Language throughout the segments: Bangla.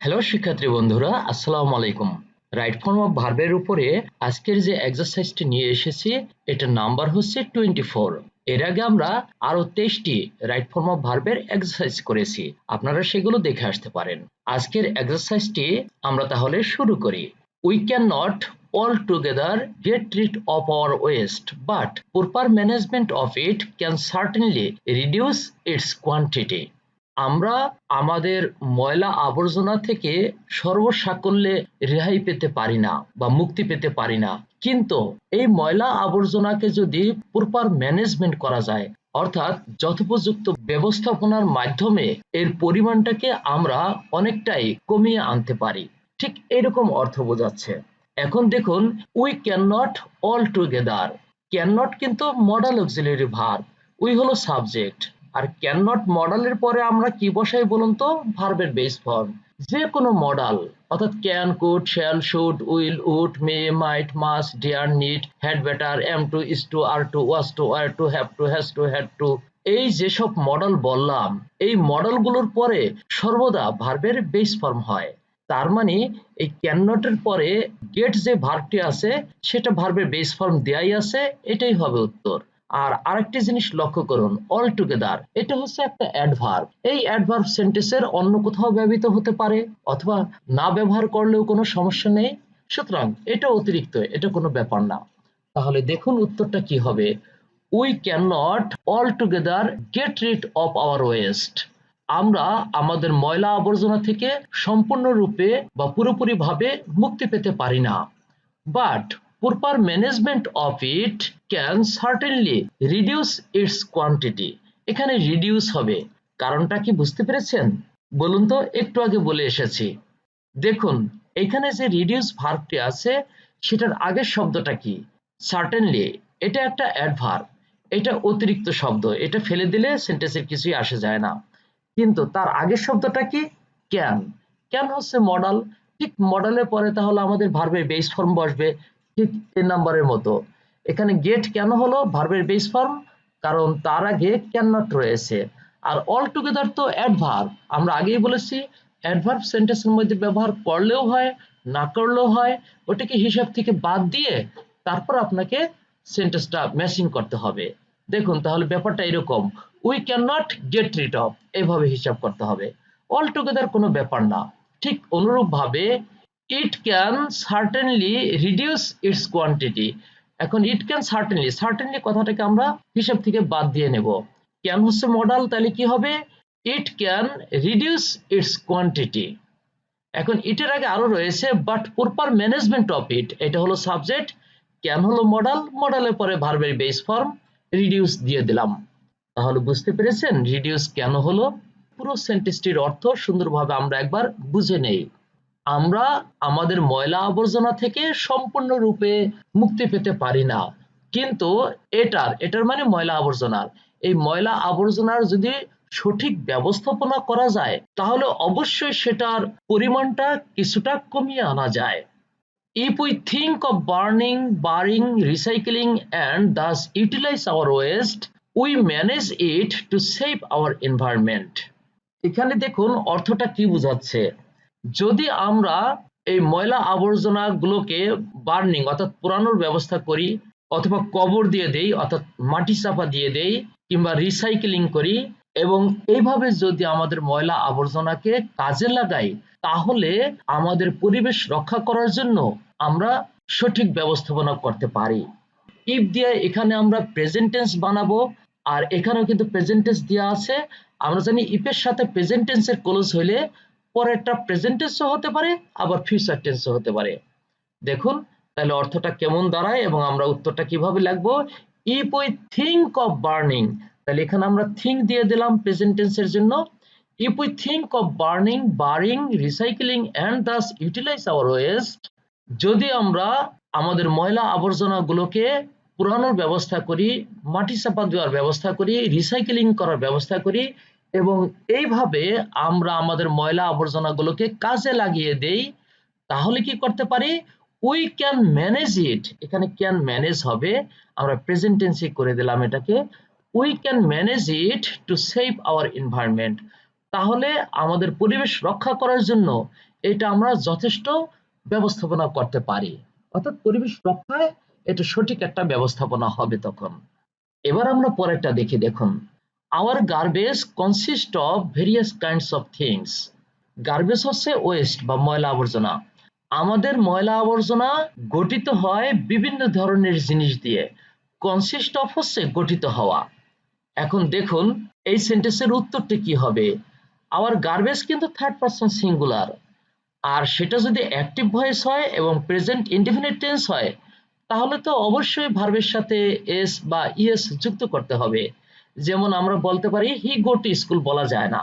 হ্যালো শিক্ষার্থী বন্ধুরা, আসসালামু আলাইকুম। রাইট ফর্ম অফ ভার্বের উপরে আজকের যে এক্সারসাইজটি নিয়ে এসেছি এটার নাম্বার হচ্ছে 24। এর আগে আমরা আরো 23টি রাইট ফর্ম অফ ভার্বের এক্সারসাইজ করেছি, আপনারা সেগুলো দেখে আসতে পারেন। আজকের এক্সারসাইজটি আমরা তাহলে শুরু করি। We can not all together get rid of our waste, but proper management of it can certainly reduce its quantity. আমরা আমাদের ময়লা আবর্জনা থেকে সর্বসাকল্যে রেহাই পেতে পারি না বা মুক্তি পেতে পারি না, কিন্তু এই ময়লা আবর্জনাকে যদি প্রপার ম্যানেজমেন্ট করা যায়, অর্থাৎ যথোপযুক্ত ব্যবস্থাপনার মাধ্যমে এর পরিমাণটাকে আমরা অনেকটাই কমিয়ে আনতে পারি। ঠিক এরকম অর্থ বোঝাচ্ছে। এখন দেখুন, we can not all together. Can not কিন্তু মডাল অক্সিলারি ভার্ব, উই হলো সাবজেক্ট, আর ক্যান নট মডালের পরে আমরা কি বসাই বলুন তো? ভার্বের বেস ফর্ম। যে কোনো মডাল, অর্থাৎ can, could, shall, should, will, would, may, might, must, dare, need, had better, am to, is to, are to, was to, were to, have to, has to, had to, এই যেসব মডেল বললাম, এই মডেলগুলোর পরে সর্বদা ভার্বের বেস ফর্ম হয়। তার মানে এই ক্যান নটের পরে গেট যে ভার্বটি আছে সেটা ভার্বের বেস ফর্ম দেয়াই আছে, এটাই হবে উত্তর। আর আরেকটি জিনিস লক্ষ্য করুন, অল টুগেদার এটা হচ্ছে একটা অ্যাডভার্ব। এই অ্যাডভার্ব সেন্টেন্সের অন্য কোথাও ব্যবহৃত হতে পারে অথবা না ব্যবহার করলেও কোনো সমস্যা নেই, সুতরাং এটা অতিরিক্ত, এটা কোনো ব্যাপার না। তাহলে দেখুন উত্তরটা কি হবে। We can not all together get rid of our West. আমরা আমাদের ময়লা আবর্জনা থেকে সম্পূর্ণরূপে বা পুরোপুরিভাবে মুক্তি পেতে পারি না, but proper management of it can certainly reduce its quantity। এখানে reduce হবে, কারণটা কি বুঝতে পেরেছেন? বলুন তো, একটু আগে বলে এসেছি। দেখুন, এখানে যে reduce ভার্বটি আছে সেটার আগের শব্দটা কি? certainly, এটা একটা অ্যাডভার্ব, এটা অতিরিক্ত শব্দ, এটা ফেলে দিলে সেন্টেন্সের কিছুই আসে যায় না। কিন্তু তার আগের শব্দটা কি? ক্যান। ক্যান হচ্ছে মডাল, ঠিক মডালের পরে তাহলে আমাদের ভার্বের বেস ফর্ম বসবে, ঠিক তিন নম্বরের মতো। এখানে গেট কেন হলো ভার্বের বেস ফর্ম? কারণ তার আগে ক্যান নট রয়েছে। আর অল টুগেদার তো অ্যাডভার্ব, আমরা আগেই বলেছি অ্যাডভার্ব সেন্টেন্সের মধ্যে ব্যবহার করলেও হয়, না করলেও হয়, ওটাকে হিসাব থেকে বাদ দিয়ে তারপর আপনাকে সেন্টেন্সটা ম্যাচিং করতে হবে। দেখুন তাহলে ব্যাপারটা এরকম, we can not get rid of, এইভাবে হিসাব করতে হবে। অল টুগেদার কোনো ব্যাপার না। ঠিক অনুরূপভাবে it can certainly reduce it's quantity. এখন ইট ক্যান সার্টেনলি, সার্টেনলি কথাটাকে আমরা হিসাব থেকে বাদ দিয়ে নেব। ক্যান হচ্ছে মডাল, তাহলে কি হবে? It can reduce it's quantity. এখন ইটের আগে আরো রয়েছে but proper management of it, এটা হলো সাবজেক্ট, ক্যান হলো মডাল, মডালের পরে ভার্বের বেস ফর্ম রিডিউস দিয়ে দিলাম। তাহলে বুঝতে পেরেছেন রিডিউস কেন হলো? পুরো সেন্টেন্সটির অর্থ সুন্দরভাবে আমরা একবার বুঝে নেই। আমরা আমাদের ময়লা আবর্জনা থেকে সম্পূর্ণরূপে মুক্তি পেতে পারি না, কিন্তু এটার মানে ময়লা আবর্জনার, এই ময়লা আবর্জনার যদি সঠিক ব্যবস্থাপনা করা যায় তাহলে অবশ্যই সেটার পরিমাণটা কিছুটা কমিয়ে আনা যায়। If we think of burning, burying, recycling and thus utilize our waste, we manage it to save our environment। এখানে দেখুন অর্থটা কি বোঝাচ্ছে। যদি আমরা এই ময়লা আবর্জনা গুলোকে বার্নিং অর্থাৎ পোড়ানোর ব্যবস্থা করি, অথবা কবর দিয়ে দেই অর্থাৎ মাটি চাপা দিয়ে দেই, কিংবা রিসাইকেলিং করি, এবং এইভাবে যদি আমাদের ময়লা আবর্জনাকে কাজে লাগাই তাহলে আমাদের পরিবেশ রক্ষা করার জন্য আমরা সঠিক ব্যবস্থাপনা করতে পারি। ইফ দিয়ে এখানে আমরা প্রেজেন্ট টেন্স বানাবো, আর এখানেও কিন্তু প্রেজেন্ট টেন্স দেওয়া আছে। আমরা জানি ইফের সাথে প্রেজেন্ট টেন্সের ক্লোজ হইলে পরেরটা প্রেজেন্ট টেন্সও হতে পারে আবার ফিউচার টেন্সও হতে পারে। দেখুন তাহলে অর্থটা কেমন দাঁড়ায় এবং আমরা উত্তরটা কিভাবে লিখবো। If we think of burning, তাহলে এখানে আমরা থিংক দিয়ে দিলাম প্রেজেন্ট টেন্সের জন্য। If we think of burning, burying, recycling and thus utilize our waste, যদি আমরা আমাদের ময়লা আবর্জনা গুলোকে পোড়ানোর ব্যবস্থা করি, মাটি চাপা দেওয়ার ব্যবস্থা করি, রিসাইকেলিং করার ব্যবস্থা করি, এবং এইভাবে আমরা আমাদের ময়লা আবর্জনা গুলোকে কাজে লাগিয়ে দেই, তাহলে কি করতে পারি? উই ক্যান ম্যানেজ ইট, এখানে ক্যান ম্যানেজ হবে, আমরা প্রেজেন্ট টেন্সে করে দিলাম এটাকে। We can manage it to save our environment, তাহলে আমাদের পরিবেশ রক্ষা করার জন্য এটা আমরা যথেষ্ট ব্যবস্থাপনা করতে পারি, অর্থাৎ পরিবেশ রক্ষায় এটা সঠিক একটা ব্যবস্থাপনা হবে তখন। এবার আমরা পরেরটা দেখি, দেখুন, our garbage consists of various kinds of things. Garbage হচ্ছে ওয়েস্ট বা ময়লা আবর্জনা। আমাদের ময়লা আবর্জনা গঠিত হয় বিভিন্ন ধরনের জিনিস দিয়ে। কনসিস্ট অফ হচ্ছে গঠিত হওয়া। এখন দেখুন এই সেন্টেন্সের উত্তরটি কি হবে। আওয়ার গার্বেজ কিন্তু থার্ড পারসন সিঙ্গুলার, আর সেটা যদি অ্যাক্টিভ ভয়েস হয় এবং প্রেজেন্ট ইনডেফিনিট টেন্স হয় তাহলে তো অবশ্যই ভার্বের সাথে এস বা ইএস যুক্ত করতে হবে। যেমন আমরা বলতে পারি হি গো টু স্কুল বলা যায় না,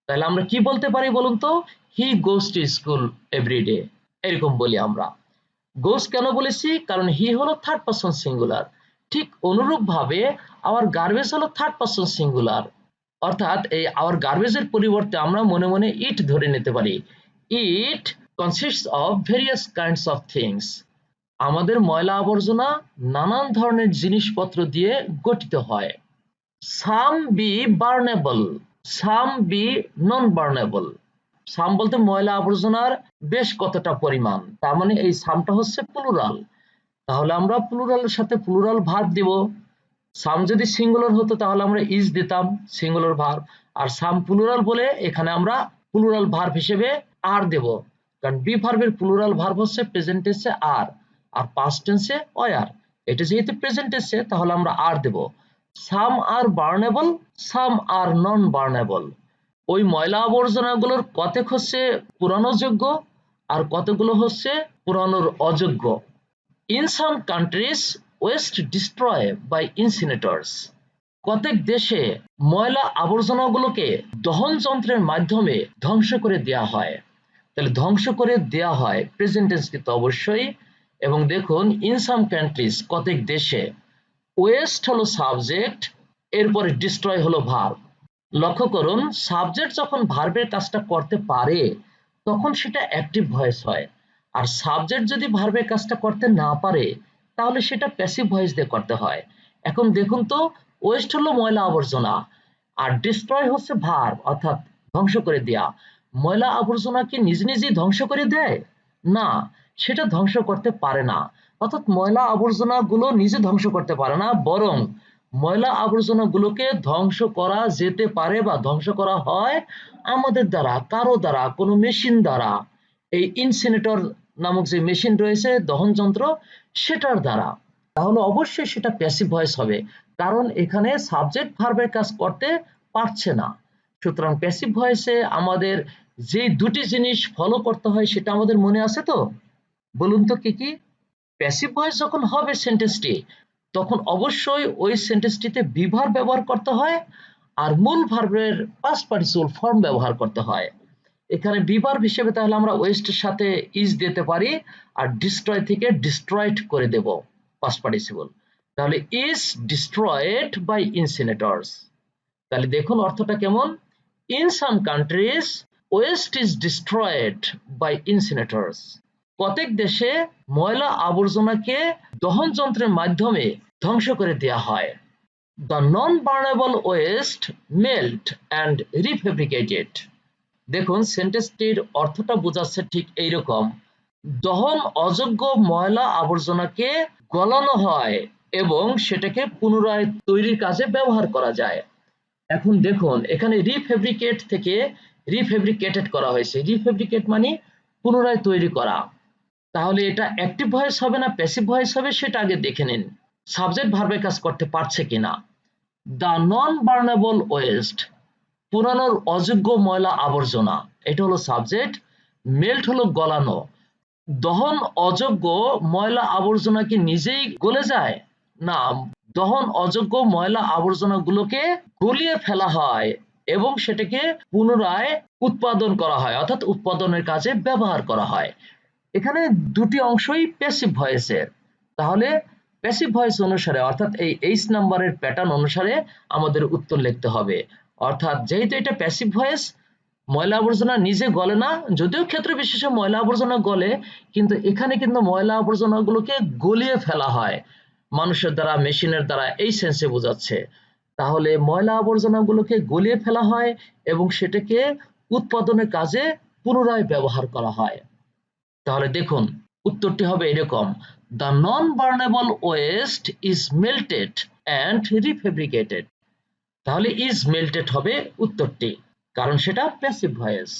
তাহলে আমরা কি বলতে পারি বলুন তো, হি গোস টু স্কুল এভরিডে, এরকম বলি আমরা। গোস কেন বলেছি, কারণ হি হলো থার্ড পারসন সিঙ্গুলার। ঠিক অনুরূপ ভাবে আওয়ার গার্বেজ হলো থার্ড পারসন সিঙ্গুলার, অর্থাৎ এই আওয়ার গার্বেজের পরিবর্তে আমরা মনে মনে ইট ধরে নিতে পারি। It consists of various kinds of things. আমাদের ময়লা আবর্জনা নানান ধরনের জিনিসপত্র দিয়ে গঠিত হয়। সাম বি বার্নেবল, সাম বি নন বার্নেবল। সাম বলতে ময়লা আবর্জনার বেশ কতটা পরিমাণ, তার মানে এই সামটা হচ্ছে প্লুরাল, তাহলে আমরা প্লুরালের সাথে প্লুরাল ভার্ব দিব। সাম যদি সিঙ্গুলার হতো তাহলে আমরা ইজ দিতাম সিঙ্গুলার ভার্ব, আর সাম প্লুরাল বলে এখানে আমরা প্লুরাল ভার্ব হিসেবে আর দেব, কারণ বি ভার্বের প্লুরাল ভার্ব হচ্ছে প্রেজেন্ট টেন্সে আর, আর পাস্ট টেন্সে ওয়ার। এটা যেহেতু প্রেজেন্ট টেন্সে তাহলে আমরা আর দেব। সাম আর বার্নেবল, সাম আর নন বার্নেবল। ওই ময়লা আবর্জনাগুলোর কতক হচ্ছে পুরানোর যোগ্য আর কতগুলো হচ্ছে পুরানোর অযোগ্য। In some countries, waste destroyed by incinerators. কতক দেশে ময়লা আবর্জনাগুলোকে দহন যন্ত্রের মাধ্যমে ধ্বংস করে দেয়া হয়। তাহলে ধ্বংস করে দেয়া হয় প্রেজেন্ট টেন্স কিন্তু অবশ্যই। এবং দেখুন in some countries কতক দেশে, ওয়েস্ট হলো সাবজেক্ট, এরপরে ডিস্ট্রয় হলো ভার্ব। লক্ষ্য করুন সাবজেক্ট যখন ভার্বের কাজটা করতে পারে তখন সেটা অ্যাক্টিভ ভয়েস হয়, আর সাবজেক্ট যদি ভার্বের কাজটা করতে না পারে তাহলে সেটা প্যাসিভ ভয়েস দিয়ে করতে হয়। এখন দেখুন তো, ওয়েস্ট হলো ময়লা আবর্জনা আর ডিস্ট্রয় হচ্ছে ভার্ব, অর্থাৎ ধ্বংস করে দেয়া। ময়লা আবর্জনা কি নিজে নিজেই ধ্বংস করে দেয়? না, সেটা ধ্বংস করতে পারে না। অর্থাৎ ময়লা আবর্জনা গুলো নিজে ধ্বংস করতে পারে না, বরং ময়লা আবর্জনা গুলোকে ধ্বংস করা যেতে পারে বা ধ্বংস করা হয় আমাদের দ্বারা, কারো দ্বারা, কোনো মেশিন দ্বারা। এই ইনসিনেটর নামক যে মেশিন রয়েছে দহন যন্ত্র, সেটার দ্বারা। তাহলে অবশ্যই সেটা প্যাসিভ ভয়েস হবে, কারণ এখানে সাবজেক্ট ভার্বের কাজ করতে পারছে না। সুতরাং প্যাসিভ ভয়েসে আমাদের যে দুটি জিনিস ফলো করতে হয় সেটা আমাদের মনে আছে তো? বলুন তো কি কি? প্যাসিভ ভয়েস যখন হবে সেন্টেন্সটি, তখন অবশ্যই ওই সেন্টেন্সটিতে বি ভার্ব ব্যবহার করতে হয় আর মূল ভার্বের পাস্ট পার্টিসিপল ফর্ম ব্যবহার করতে হয়। এখানে বি ভার্ব হিসেবে তাহলে আমরা ওয়েস্টের সাথে ইজ দিতে পারি আর ডিস্ট্রয় থেকে ডিস্ট্রয়েড করে দেব পাস্ট পার্টিসিপল। তাহলে ইজ ডিস্ট্রয়েড বাই ইনসিনেটরস। তাহলে দেখুন অর্থটা কেমন। In some countries waste is destroyed by incinerators. কতক দেশে ময়লা আবর্জনাকে দহন যন্ত্রের মাধ্যমে ধ্বংস করে দেয়া হয়। The non-burnable waste melt and refabricated. দেখুন সেন্টেন্সটির অর্থটা বোঝাচ্ছে ঠিক এইরকম। দহন অযোগ্য ময়লা আবর্জনাকে গলানো হয় এবং সেটাকে পুনরায় তৈরির কাজে ব্যবহার করা যায়। এখন দেখুন এখানে রিফেব্রিকেট থেকে রিফেব্রিকেটেড করা হয়েছে। রিফেব্রিকেট মানে পুনরায় তৈরি করা। তাহলে এটা অ্যাক্টিভ ভয়েস হবে না প্যাসিভ ভয়েস হবে সেটা আগে দেখে নিন, সাবজেক্ট ভার্বের কাজ করতে পারছে কিনা। দ্য নন বার্নেবল ওয়েস্ট, পুরানোর অযোগ্য ময়লা আবর্জনা, এটা হলো সাবজেক্ট। মেল্ট হলো গলানো। দহন অযোগ্য ময়লা আবর্জনা কি নিজেই গলে যায়? না, দহন অযোগ্য ময়লা আবর্জনাগুলোকে গলিয়ে ফেলা হয় এবং সেটাকে পুনরায় উৎপাদন করা হয়, অর্থাৎ উৎপাদনের কাজে ব্যবহার করা হয়। এখানে দুটি অংশই প্যাসিভ ভয়েসের। তাহলে প্যাসিভ ভয়েস অনুসারে অর্থাৎ এই এইচ নাম্বারের প্যাটার্ন অনুসারে আমাদের উত্তর লিখতে হবে। অর্থাৎ যেহেতু এটা প্যাসিভ ভয়েস, ময়লা আবর্জনা নিজে গলে না, যদিও ক্ষেত্র বিশেষে ময়লা আবর্জনা গলে, কিন্তু এখানে কিন্তু ময়লা আবর্জনাগুলোকে গলিয়ে ফেলা হয় মানুষের দ্বারা, মেশিনের দ্বারা, এই সেন্সে বোঝাচ্ছে। তাহলে ময়লা আবর্জনাগুলোকে গলিয়ে ফেলা হয় এবং সেটাকে উৎপাদনের কাজে পুনরায় ব্যবহার করা হয়। তাহলে দেখুন উত্তরটি হবে এরকম, the non burnable waste is melted and refabricated. তাহলে ইজ মেল্টেড হবে উত্তরটি, কারণ সেটা প্যাসিভ ভয়েস।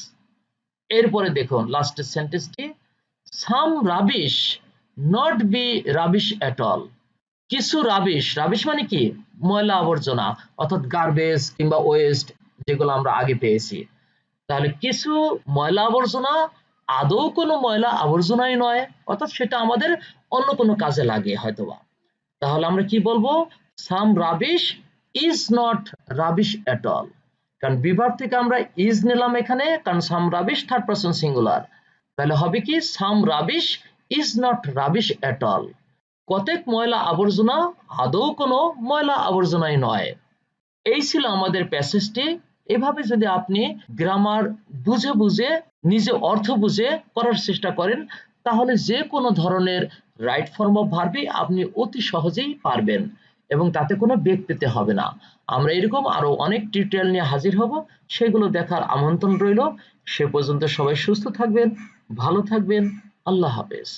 এরপরে দেখুন লাস্টের সেন্টেন্সটি, some rubbish not be rubbish at all. কিছু রাবিশ, রাবিশ মানে কি, ময়লা আবর্জনা অর্থাৎ গার্বেজ কিংবা ওয়েস্ট যেগুলো আমরা আগে পেয়েছি। তাহলে কিছু ময়লা আবর্জনা আদৌ কোনো ময়লা আবর্জনাই নয়, অর্থাৎ সেটা আমাদের অন্য কোনো কাজে লাগে হয়তোবা। তাহলে আমরা কি বলবো, some rubbish is not rubbish at all. কারণ বিভার থেকে আমরা ইজ নিলাম এখানে, কারণ some rubbish third person singular. তাহলে হবে কি, some rubbish is not rubbish at all. কতক ময়লা আবর্জনা আদৌ কোনো ময়লা আবর্জনাই নয়। এই ছিল আমাদের প্যাসেজটি। এভাবে যদি আপনি গ্রামার বুঝে বুঝে নিজে অর্থ বুঝে করার চেষ্টা করেন, তাহলে যে কোনো ধরনের রাইট ফর্ম অফ ভার্বই আপনি অতি সহজেই পারবেন এবং তাতে কোনো বেগ পেতে হবে না। আমরা এরকম আরো অনেক টিউটোরিয়াল নিয়ে হাজির হব, সেগুলো দেখার আমন্ত্রণ রইল। সে পর্যন্ত সবাই সুস্থ থাকবেন, ভালো থাকবেন। আল্লাহ হাফেজ।